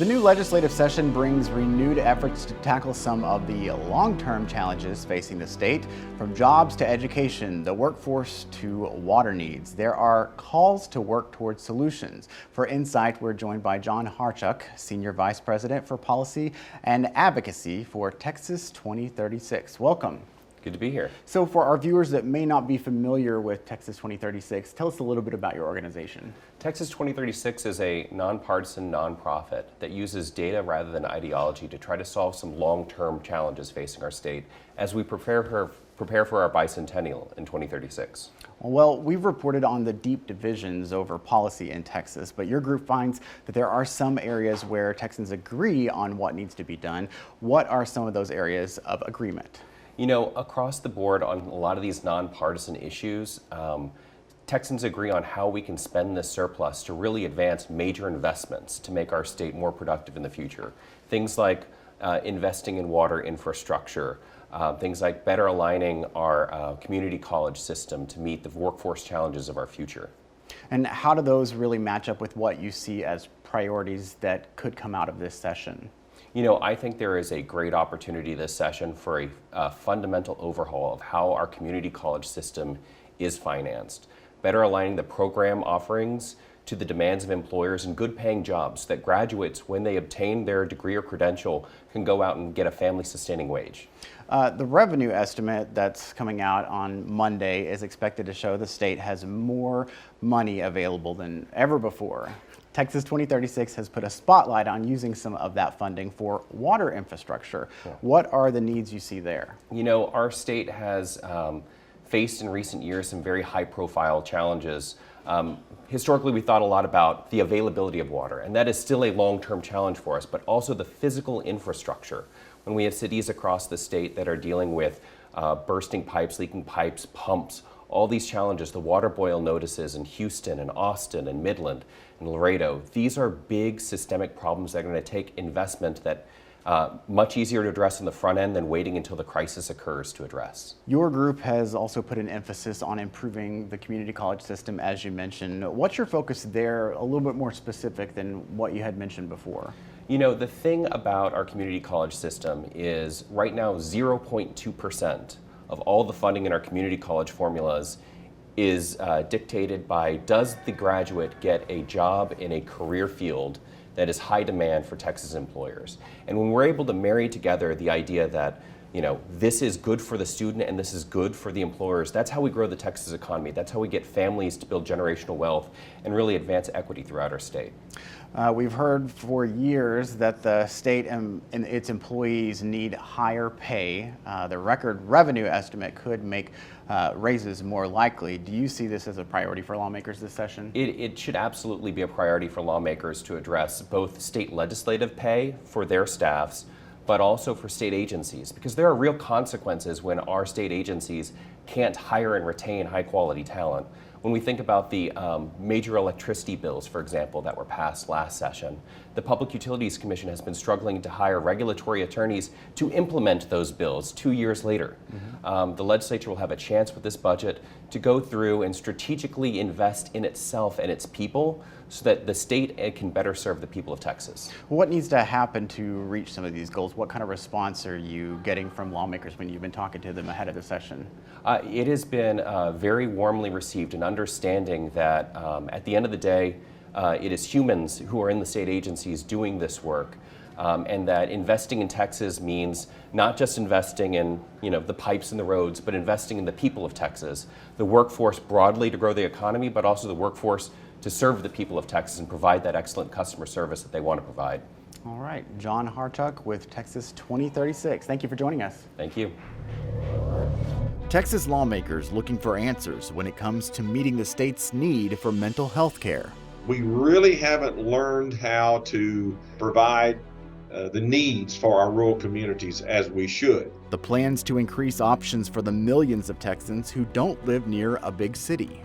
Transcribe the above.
The new legislative session brings renewed efforts to tackle some of the long-term challenges facing the state, from jobs to education, the workforce to water needs. There are calls to work towards solutions. For Insight, we're joined by John Hryhorchuk, Senior Vice President for Policy and Advocacy for Texas 2036. Welcome. Good to be here. So for our viewers that may not be familiar with Texas 2036, tell us a little bit about your organization. Texas 2036 is a nonpartisan nonprofit that uses data rather than ideology to try to solve some long-term challenges facing our state as we prepare for our bicentennial in 2036. Well, we've reported on the deep divisions over policy in Texas, but your group finds that there are some areas where Texans agree on what needs to be done. What are some of those areas of agreement? You know, across the board on a lot of these nonpartisan issues, Texans agree on how we can spend this surplus to really advance major investments to make our state more productive in the future. Things like investing in water infrastructure, things like better aligning our community college system to meet the workforce challenges of our future. And how do those really match up with what you see as priorities that could come out of this session? You know, I think there is a great opportunity this session for a fundamental overhaul of how our community college system is financed. Better aligning the program offerings to the demands of employers and good paying jobs that graduates, when they obtain their degree or credential, can go out and get a family sustaining wage. The revenue estimate that's coming out on Monday is expected to show the state has more money available than ever before. Texas 2036 has put a spotlight on using some of that funding for water infrastructure. Yeah. What are the needs you see there? You know, our state has faced in recent years some very high-profile challenges. Historically, we thought a lot about the availability of water, and that is still a long-term challenge for us, but also the physical infrastructure. When we have cities across the state that are dealing with bursting pipes, leaking pipes, pumps, all these challenges, the water boil notices in Houston and Austin and Midland and Laredo, these are big systemic problems that are going to take investment that much easier to address on the front end than waiting until the crisis occurs to address. Your group has also put an emphasis on improving the community college system, as you mentioned. What's your focus there, a little bit more specific than what you had mentioned before? You know, the thing about our community college system is right now 0.2% of all the funding in our community college formulas is dictated by, does the graduate get a job in a career field that is high demand for Texas employers? And when we're able to marry together the idea that, you know, this is good for the student and this is good for the employers, that's how we grow the Texas economy. That's how we get families to build generational wealth and really advance equity throughout our state. We've heard for years that the state and its employees need higher pay. The record revenue estimate could make raises more likely. Do you see this as a priority for lawmakers this session? It should absolutely be a priority for lawmakers to address both state legislative pay for their staffs, but also for state agencies, because there are real consequences when our state agencies can't hire and retain high quality talent. When we think about the major electricity bills, for example, that were passed last session, the Public Utilities Commission has been struggling to hire regulatory attorneys to implement those bills 2 years later. Mm-hmm. The legislature will have a chance with this budget to go through and strategically invest in itself and its people so that the state can better serve the people of Texas. What needs to happen to reach some of these goals? What kind of response are you getting from lawmakers when you've been talking to them ahead of the session? It has been very warmly received, and understanding that at the end of the day, it is humans who are in the state agencies doing this work, and that investing in Texas means not just investing in, you know, the pipes and the roads, but investing in the people of Texas, the workforce broadly to grow the economy, but also the workforce to serve the people of Texas and provide that excellent customer service that they want to provide. All right, John Hryhorchuk with Texas 2036. Thank you for joining us. Thank you. Texas lawmakers looking for answers when it comes to meeting the state's need for mental health care. We really haven't learned how to provide the needs for our rural communities as we should. The plans to increase options for the millions of Texans who don't live near a big city.